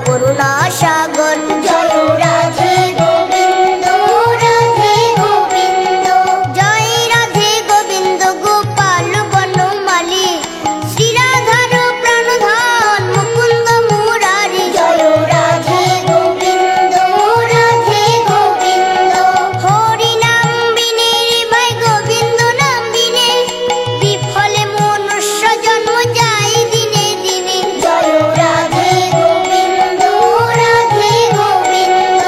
করুণা সাগর। জয় রাধে গোবিন্দ রাধে গোবিন্দ, জয় রাধে গোবিন্দ গোপাল বনমালী, শ্রীরাধার প্রাণধন মুকুন্দ মুরারি। জয় রাধে গোবিন্দ রাধে গোবিন্দ, হরি নাম বিনে ভাই গোবিন্দ নাম বিনে, বিফলে মনুষ্য জন্ম যায় দিনে দিনে। জয় রাধে গোবিন্দ রাধে গোবিন্দ,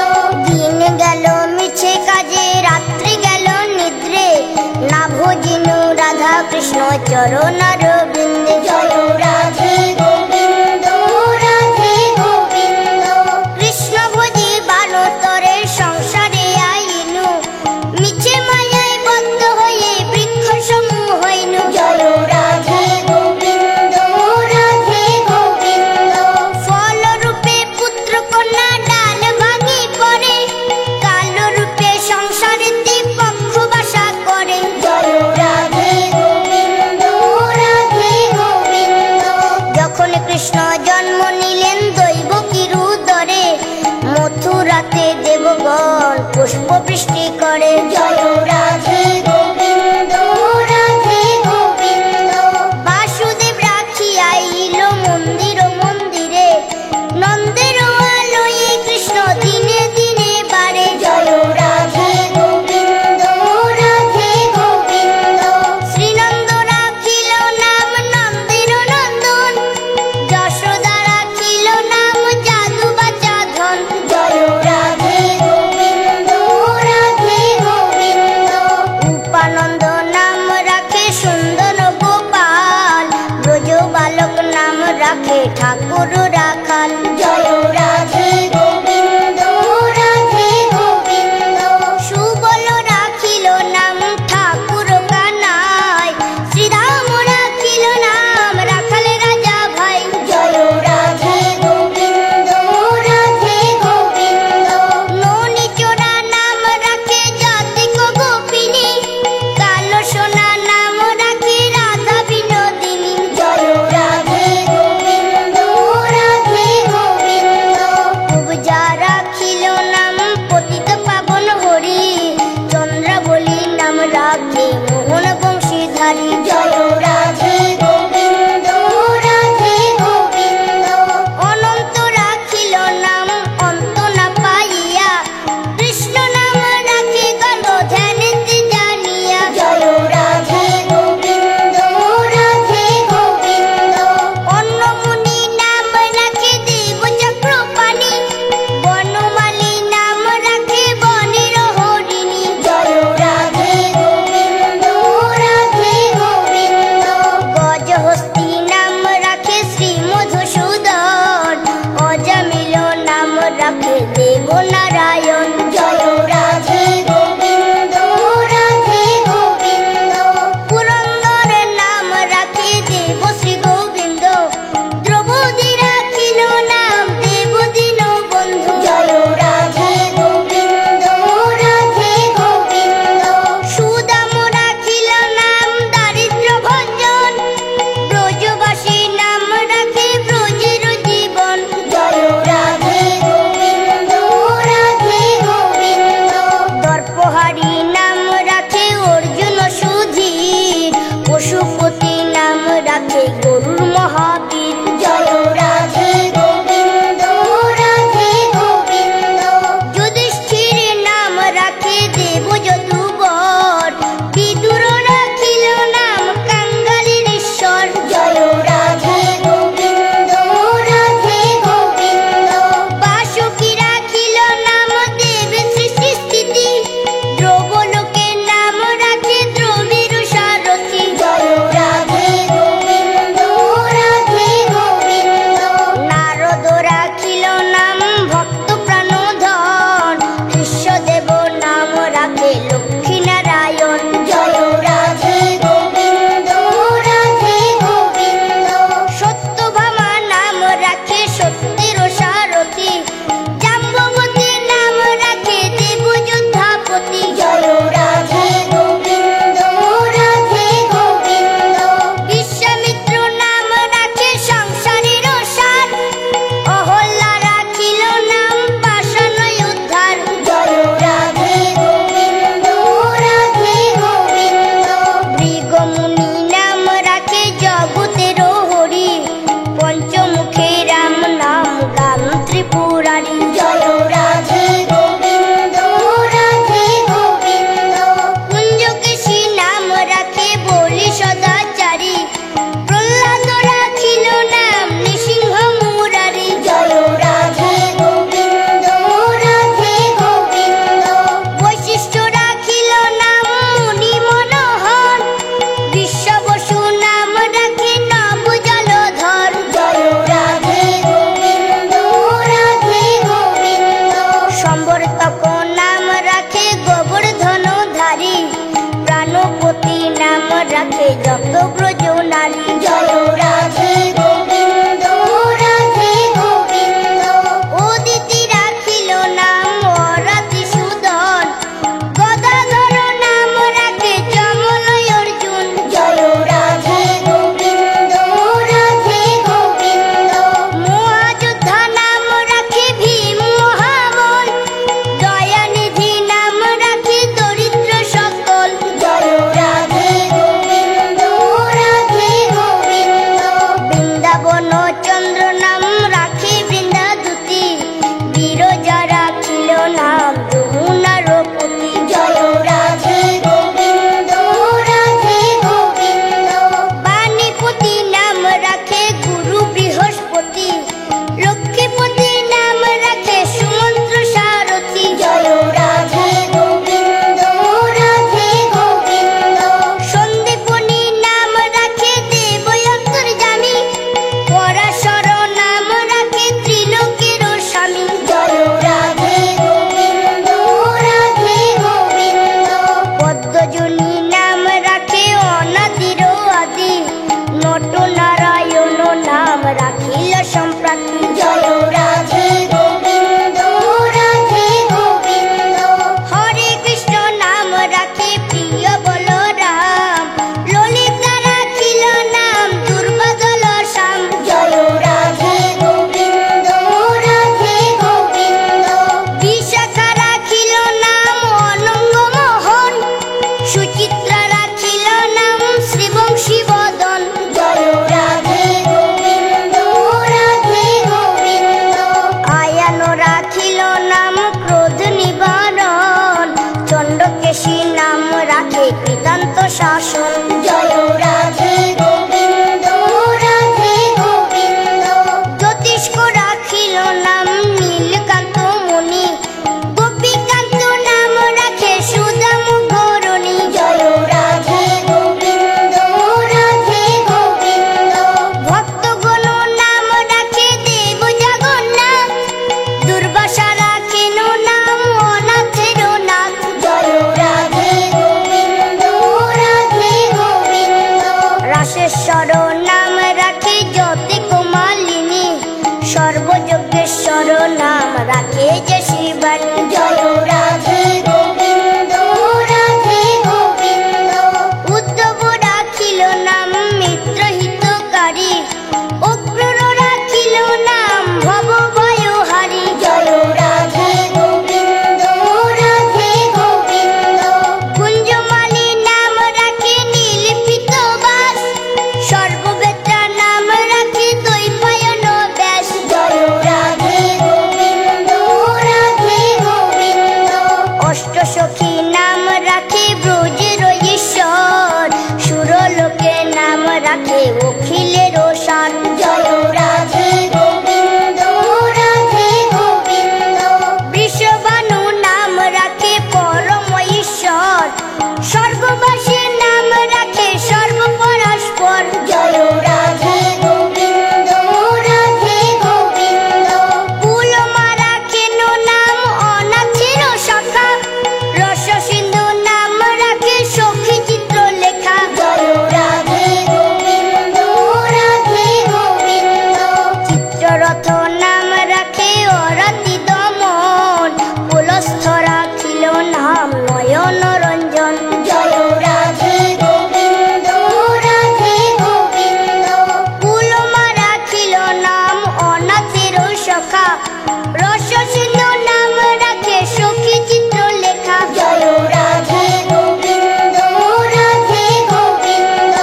দিন গেল মিছে কাজে রাত্রি গেল নিদ্রে, না ভজিনু রাধা কৃষ্ণ চরণার বৃন্দে। জয় রাধে গোবিন্দ রাধে গোবিন্দ, কৃষ্ণ ভজি বানতরে সংসারে আইনু, মিছে মায়ায় বদ্ধ হয়ে বৃক্ষ সমূহ হইনু। জয় রাধে গোবিন্দ রাধে গোবিন্দ, ফল রূপে পুত্র কন্যা ডাল ভাঙি পড়ে, কালো রূপে সংসারেতে পক্ষ বাসা করে। জয় রাধে গোবিন্দ রাধে গোবিন্দ, যখন কৃষ্ণ জন্ম নিলেন দৈবকীর উদরে, মথুরাতে দেবগণ পুষ্প বৃষ্টি করে। জয় রাধে গোবিন্দ রাধে গোবিন্দ, বাসুদেব রাখি আইল মন্দির মন্দিরে, নন্দের আলোয়ে কৃষ্ণ দিনে দিনে বাড়ে। জয় রাধে গোবিন্দ রাধে গোবিন্দ, শ্রীনন্দ রাখিল নাম নন্দের নন্দন, যশোদা রাখিল নাম যাদু বাচা ধন। জয় রাধে গোবিন্দ রাধে গোবিন্দ, উপানন্দ নাম রাখে সুন্দর গোপাল, ব্রজ বালক নাম রাখে ঠাকুর রাখাল। জয় রাধে গোবিন্দ রাধে গোবিন্দ, সুবল রাখিল নাম ঠাকুর কানাই, শ্রীরাম রাখিল নাম রাখাল রাজা ভাই। জয় রাধে গোবিন্দ রাধে গোবিন্দ, ননি চোরা নাম রাখে জাতিক গোপিনী, কালো সোনা নাম রাখে রাধা বিনোদিনী। জয় রাধে গোবিন্দ রাধে গোবিন্দ, রাখে যে শিবান। জয় রাধে গোবিন্দ রাধে গোবিন্দ। উদ্ধব রাখিল নাম মিত্র হিতকারী, অক্রূর রাখিল নাম ভব ভয়হারী। জয় রাধে গোবিন্দ রাধে গোবিন্দ। কুঞ্জমালী নাম রাখে নীলপিত বাস, সর্ববেত্রা নাম রাখে দ্বৈপায়ন ব্যাস। জয় রাধে গোবিন্দ রাধে গোবিন্দ। অষ্টসখী নাম রাখে ব্রজের ঈশ্বর, সুরলোকে নাম রাখে অখিলের সার। জয় রাধে গোবিন্দ রাধে গোবিন্দ। বৃষভানু নাম রাখে পরম ঈশ্বর, স্বর্গবাসীর নাম রাখে সর্বপরাস্পর। জয় রাধে গোবিন্দ রাধে গোবিন্দ। কুলমারা কেন নাম অনাথের শাখা, রস সিন্ধু নাম রাখে সখী চিত্র লেখা। জয় রাধে গোবিন্দ রাধে গোবিন্দ। চিত্ররথ নাম রাখে অরাতি দমন, পুলস্থ রাখিল নাম নয়ন রঞ্জন। জয় রাধে গোবিন্দ রাধে গোবিন্দ। কুলমা রাখিল নাম অনাথের সখা, রস সিন্ধু নাম রাখে সখী চিত্র লেখা। জয় রাধে গোবিন্দ রাধে গোবিন্দ।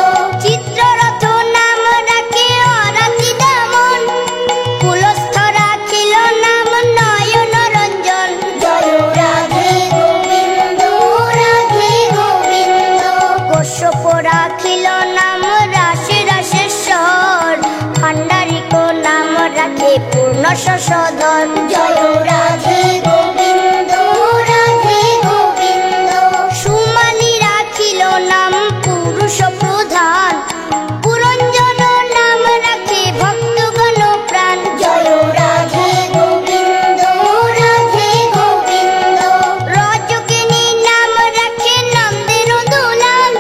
চিত্ররথ নাম রাখে অরাতি দমন, কুলস্থ রাখিল নাম নয়ন রঞ্জন। জয় রাধে গোবিন্দ রাধে গোবিন্দ। কশ্যপ রাখিল নাম রাশি রাশেশ্বর, ভাণ্ডারিক নাম রাখে পূর্ণ শশধর। জয় রাধে গোবিন্দ রাধে গোবিন্দ। সুমালী রাখিল নাম পুরুষ প্রধান, পুরঞ্জন নাম রাখে ভক্তগণ প্রাণ। জয় রাধে গোবিন্দ রাধে গোবিন্দ। রজকিনী নাম রাখে নন্দের দুলাল,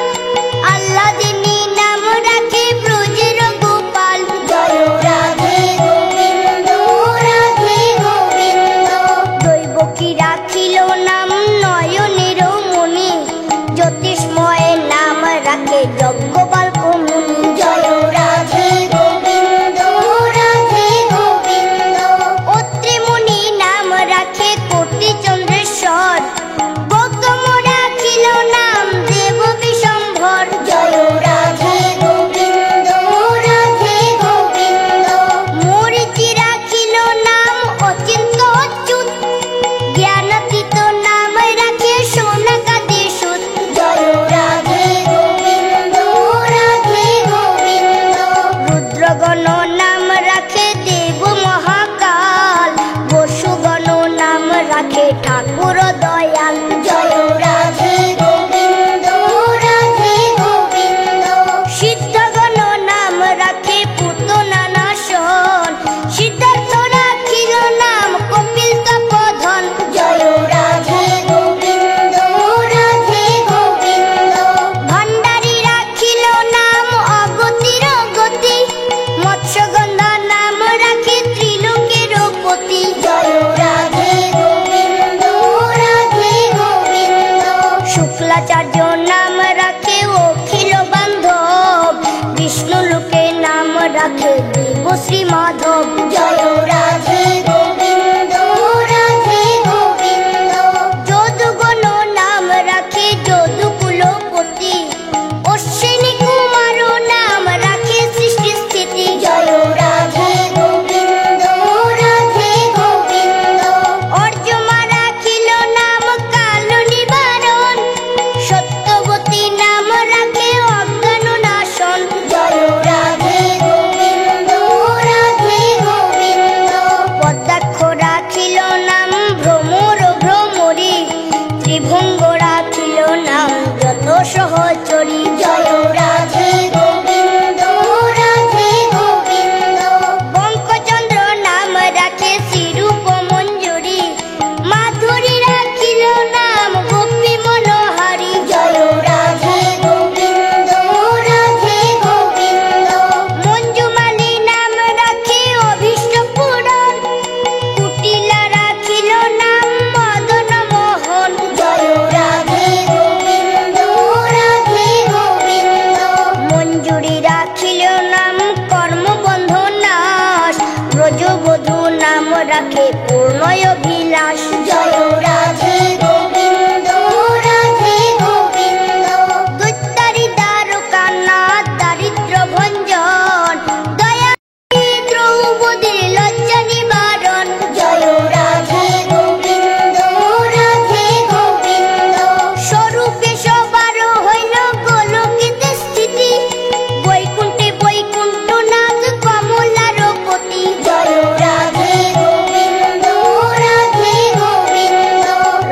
আল্লাদিনী নাম রাখে ব্রজের গোপাল। জয় রাধে গোবিন্দ রাধে গোবিন্দ। দৈবকী রাখিল নাম নয়নের মণি, জ্যোতিষ্ময় নাম রাখে যজ্ঞবাল্ক মুনি। জয় রাধে গোবিন্দ রাধে গোবিন্দ। অত্রি মুনি নাম রাখে কোটি চন্দ্রেশ্বর, গৌতম রাখিল নাম দেব বিশম্ভর। জয় রাধে গোবিন্দ রাধে গোবিন্দ। মরীচি রাখিল নাম অচিন্ত অচ্যুত, জ্ঞানাতীত নাম রাখে সোনাকাদি সুত। জয় রাধে গোবিন্দ রাধে গোবিন্দ। রুদ্রগণ নাম রাখে দেব মহাকাল, বসুগণ নাম রাখে ঠাকুর দয়াল। জয় রাধে গোবিন্দ রাধে গোবিন্দ। সিদ্ধগণ নাম রাখে পুতনা নাশন, সিদ্ধার্থ রাখিল নাম কপিল তপোধন। জয় রাধে গোবিন্দ রাধে গোবিন্দ। ভাণ্ডারী রাখিল নাম অগতির গতি, মৎস্যগন্ধা নাম রাখে ত্রিলোকের পতি। জয় রাধে গোবিন্দ রাধে গোবিন্দ। শুক্লাচার্য নাম রাখে অখিল বান্ধব, বিষ্ণু লোকে নাম রাখে দেব শ্রী মাধব। জয় রাধে গোবিন্দ রাধে গোবিন্দ। যদুগণ নাম রাখে যদুকুলপতি, অশ্বিনী কুমার নাম রাখে সৃষ্টি স্থিতি। জয় রাধে গোবিন্দ রাধে গোবিন্দ। অর্জমা রাখিল নাম কাল নিবারণ, সত্যবতী নাম রাখে অজ্ঞান নাশন। জয় রাধে গোবিন্দ রাধে গোবিন্দ। রাখে পূর্ণয় অভিলাষ। জয় রাধে গোবিন্দ রাধে গোবিন্দ, দৈত্যারি দ্বারকানাথ দারিদ্র ভঞ্জন, দয়া দ্রৌপদীর লজ্জা নিবারণ। জয় রাধে গোবিন্দ রাধে গোবিন্দ, স্বরূপে সবার হইল গোলকেতে স্থিতি, বৈকুণ্ঠে বৈকুণ্ঠনাথ কমলার পতি। জয় রাধে গোবিন্দ রাধে গোবিন্দ,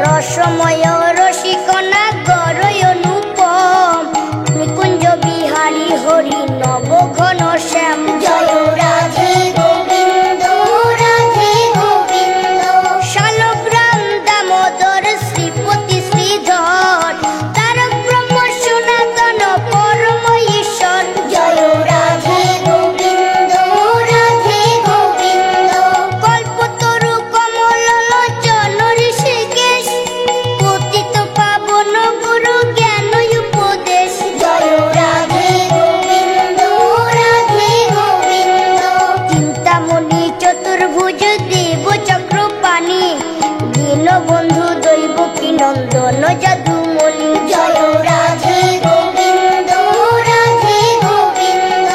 রসময় রসিকনা গরয় অনুপম, নিকুঞ্জ বিহারী হরি নব ঘন শ্যাম। জয় রাধে গোবিন্দ রাধে গোবিন্দ, শালগ্রাম দামোদর শ্রীপতি শ্রীধর, তারক ব্রহ্ম সনাতন পরম ঈশ্বর। জয় রাধে গোবিন্দ রাধে গোবিন্দ, কল্পতরু কমল লোচন ঋষিকেশ, পতিত পাবন গুরু জ্ঞান উপদেশ। জয় রাধে গোবিন্দ রাধে গোবিন্দ, চিন্তামণি চতুর্ভুজ দেব চক্রপাণি, দীনবন্ধু দৈবকী নন্দন যদুমণি। জয় রাধে গোবিন্দ রাধে গোবিন্দ,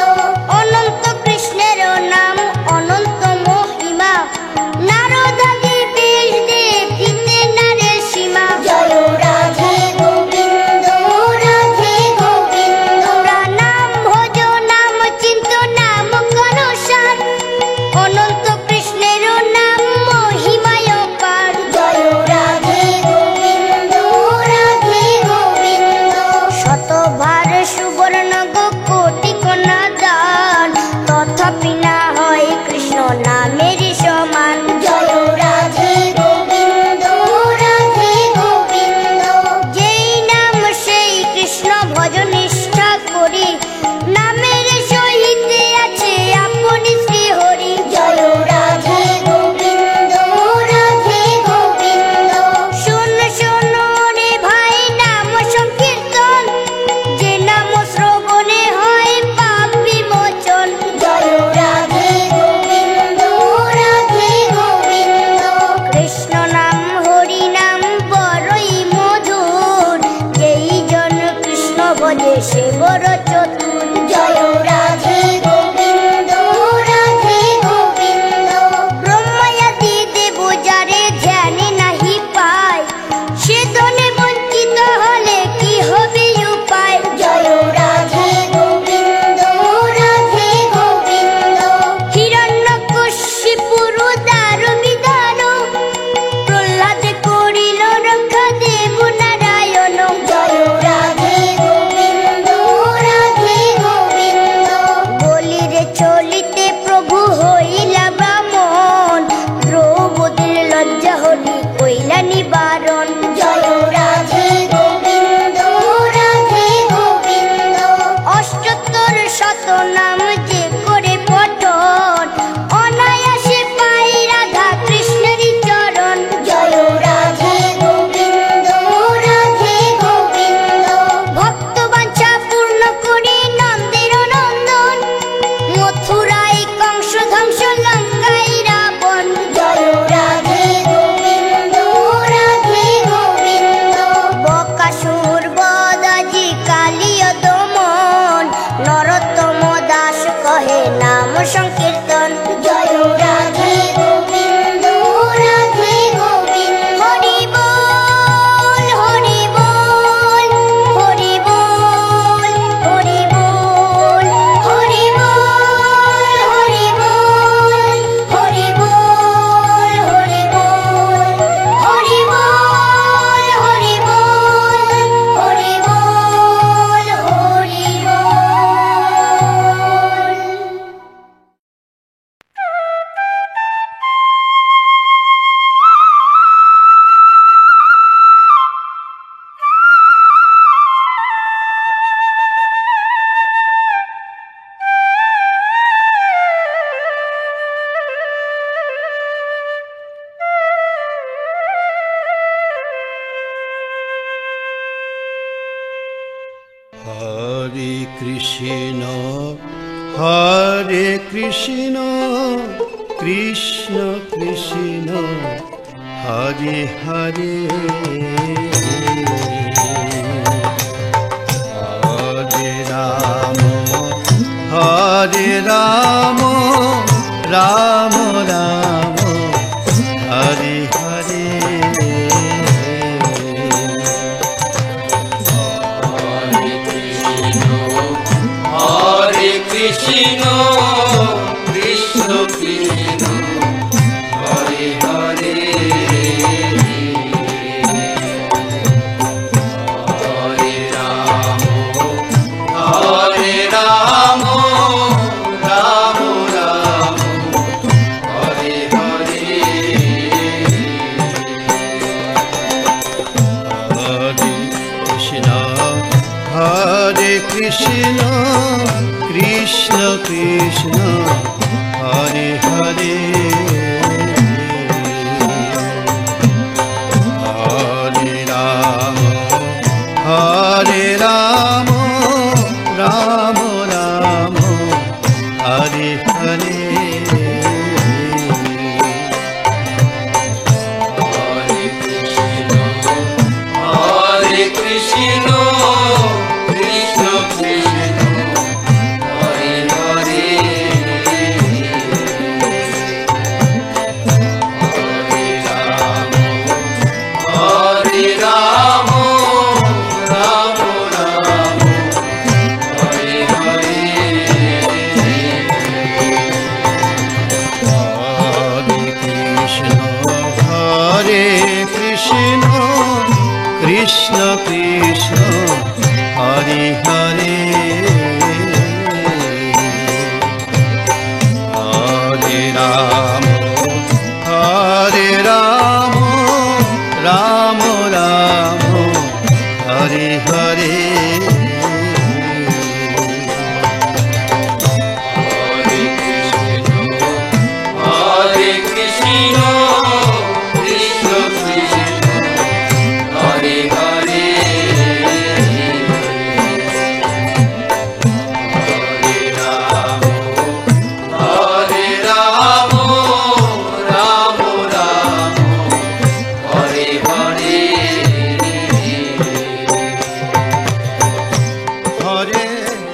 অনন্ত কৃষ্ণের নাম অনন্ত মহিমা, নারদাদি বেশ দেখিতে নারে সীমা। জয় রাধে গোবিন্দ রাধে গোবিন্দ, তোমরা নাম ভজ নাম চিন্ত নাম করসার, অনন্ত কৃষ্ণের নাম মহিমায় পার। জয় রাধে গোবিন্দ রাধে গোবিন্দ, শতভার সুবর্ণ কোটি কণা দান, তথাপি না হয় কৃষ্ণ নামের সমান। জয় রাধে গোবিন্দ রাধে গোবিন্দ, যেই নাম সেই কৃষ্ণ ভজ নিষ্ঠা করি, নামের সহিতে আছে আপনি শ্রী হরি। জয় রাধে গোবিন্দ রাধে গোবিন্দ, শোন শোন রে ভাই নাম সংকীর্তন, যে নাম শ্রবণে হয় পাপ বিমোচন। জয় রাধে গোবিন্দ রাধে গোবিন্দ, কৃষ্ণ নাম হরি নাম বড়ই মধুর, যেই জন কৃষ্ণ ভজে সে বড় চতুর। জয় রাধে গোবিন্দ রাধে গোবিন্দ, ব্রহ্মায়াদি দেব যারে ধ্যানে নাহি পায়, সে ধনে বঞ্চিত হলে কি হবে উপায়। জয় রাধে গোবিন্দ রাধে গোবিন্দ, হিরণ্যকশিপুর দার বিধান, প্রহ্লাদ করিল রক্ষা দেব নারায়ণ। জয় রাধে গোবিন্দ রাধে গোবিন্দ, বলিরে চলিতে প্রভু হইলা ব্রাহ্মণ, দ্রৌপদীর লজ্জা হলি কইলা নিবারণ। জয় রাধে গোবিন্দ রাধে গোবিন্দ, অষ্টোত্তর শত নাম যে করে পঠন, অনায়াসে পাই রাধা কৃষ্ণেরই চরণ। জয় রাধে গোবিন্দ রাধে গোবিন্দ, ভক্ত বাঞ্ছা পূর্ণ করি নন্দের নন্দন, মথুরায় কংস ধ্বংস লঙ্কায় রাবণ। জয় রাধে গোবিন্দ রাধে গোবিন্দ, বকাসুর বধ আজি কালীয় দমন, নরোত্তম দাস কহে নাম সংকীর্তন। জয় রাধে গোবিন্দ রাধে গোবিন্দ, হরি বল হরি বল হরি বল হরি বল হরি বল হরি বল হরি বল হরি বল হরি বল হরি বল হরি বল Hari Hare Krishna Krishna Krishna Hare Hare Hare Ram Ram Ram Hare Hare Hare Krishna, Krishna Krishna, Hare Hare, Hare Rama, Hare Rama, Rama Rama, Hare Hare, Hare Krishna, Krishna Krishna, Hare Hare, Hare Rama, Hare Rama, Rama Rama, Hare Hare. Hare Krishna, Krishna Krishna, Hare Hare, Hare Rama, Rama Rama, Hare Hare, Hare Krishna, Krishna Krishna, Hare Hare, Hare Rama, Hare Rama, Rama Rama, Hare Hare. Hare Krishna, Krishna Krishna, Hare Hare, Hare Rama, Hare Rama, Rama Rama, Hare Hare, Hare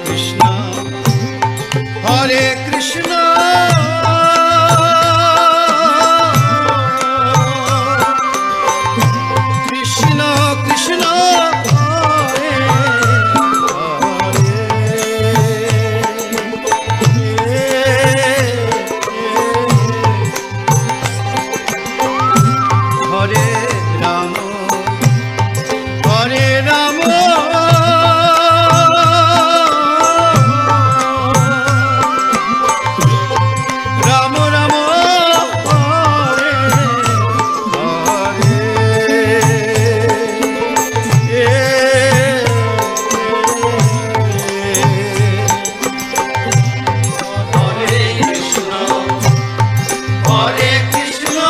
Krishna, Hare Krishna, Krishna Krishna, Hare Hare, Hare Rama, Hare Rama, Rama Rama, Hare Hare Krishna, Hare Krishna,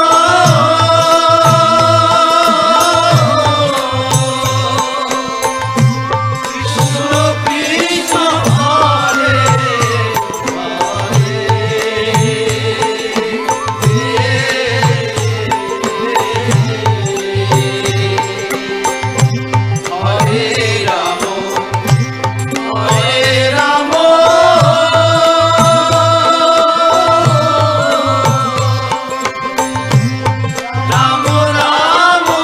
Krishna Krishna, Hare Hare Rama, Hare Rama, Rama Rama,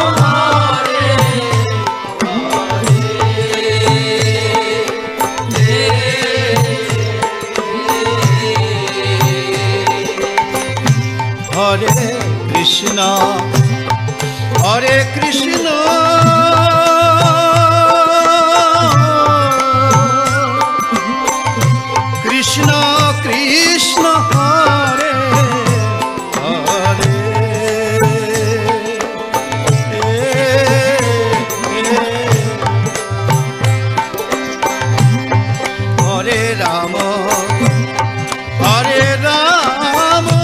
Hare Krishna, Hare Krishna, Krishna Krishna, Hare Hare, Hare Rama, Hare Rama,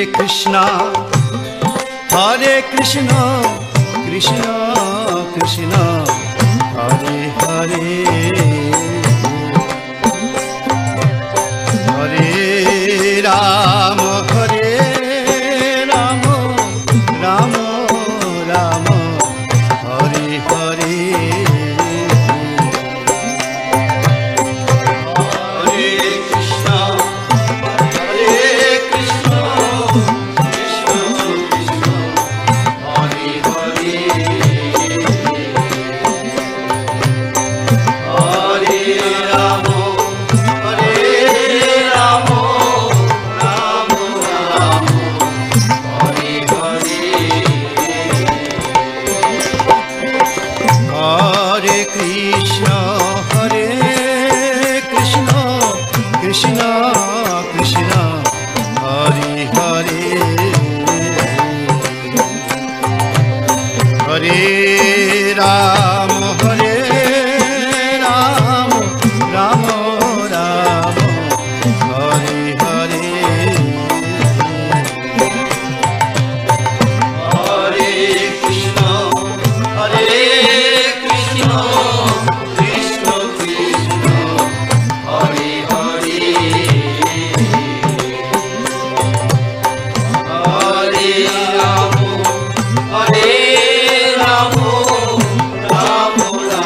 Krishna Krishna Krishna Hare Hare Hare Ram Ram Ram Hare Hare Krishna Krishna Hare Hare Hare Ram Ram Ram Hare Hare Hare Krishna Krishna Krishna Hare Hare Hare Ram Ram Ram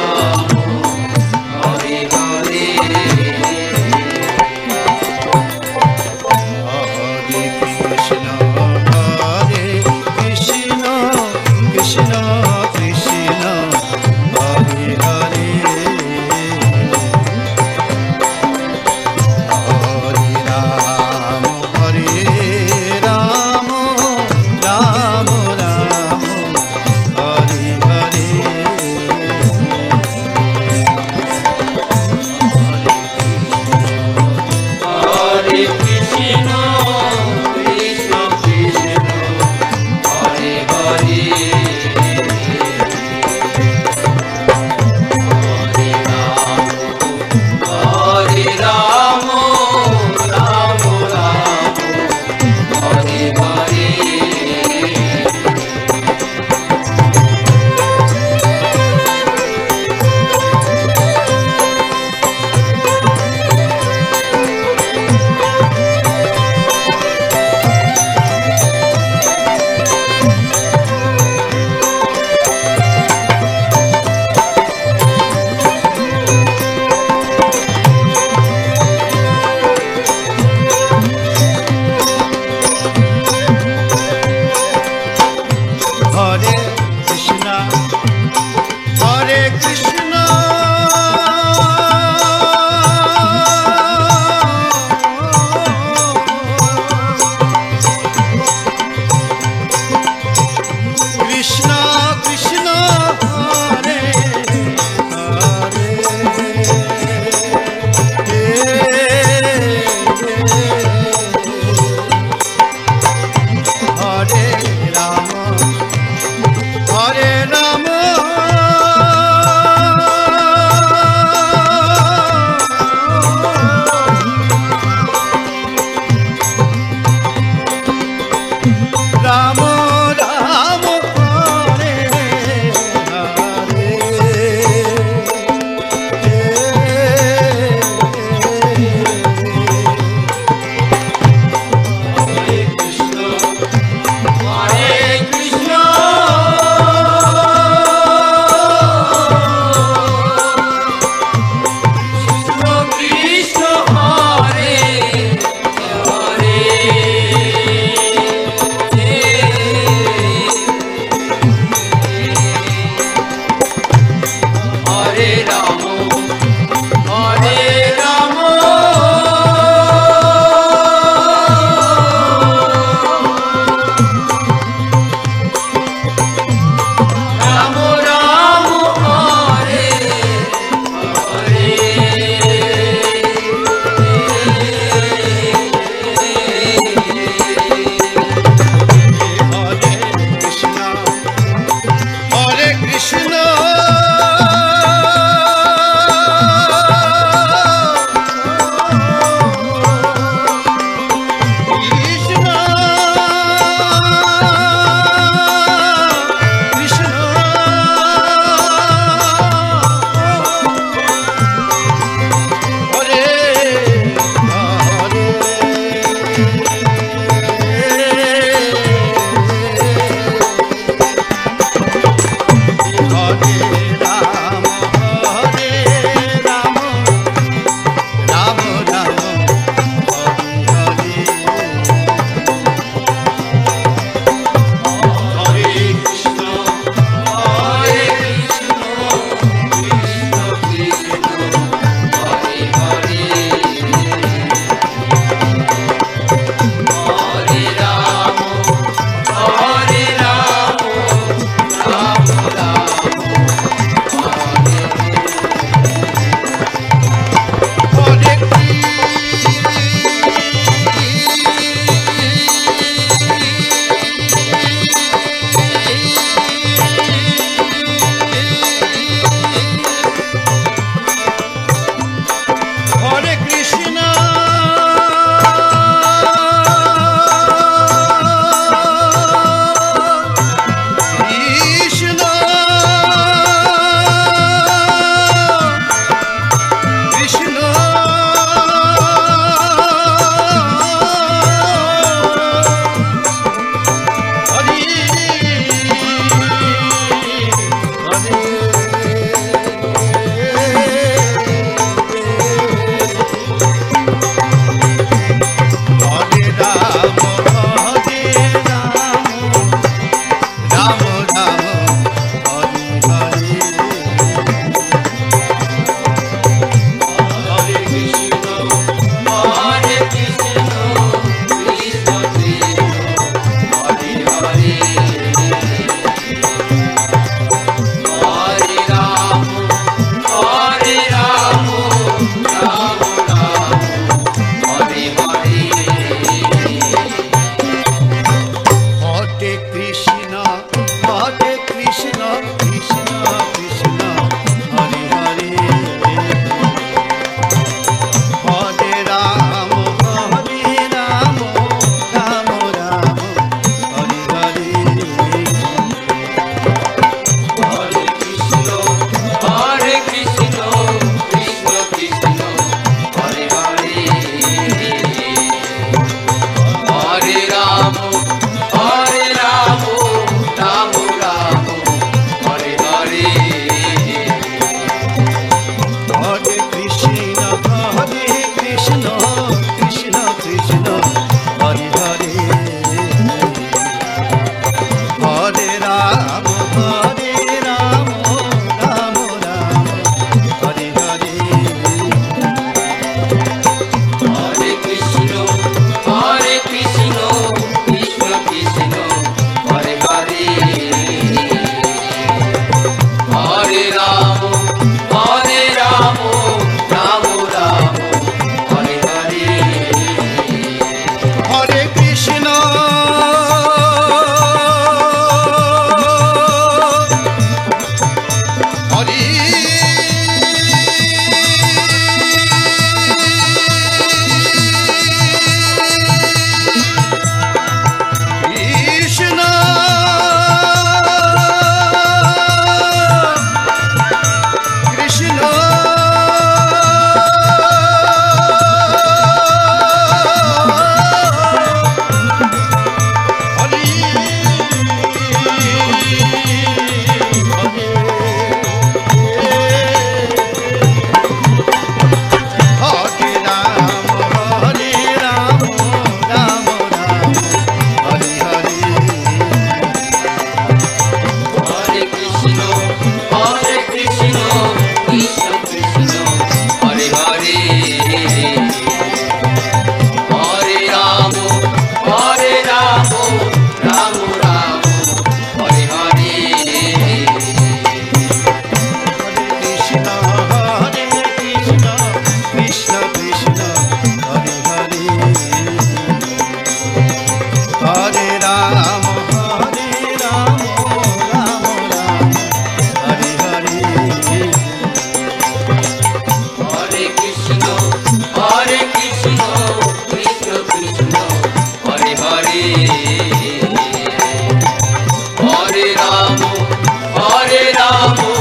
Ram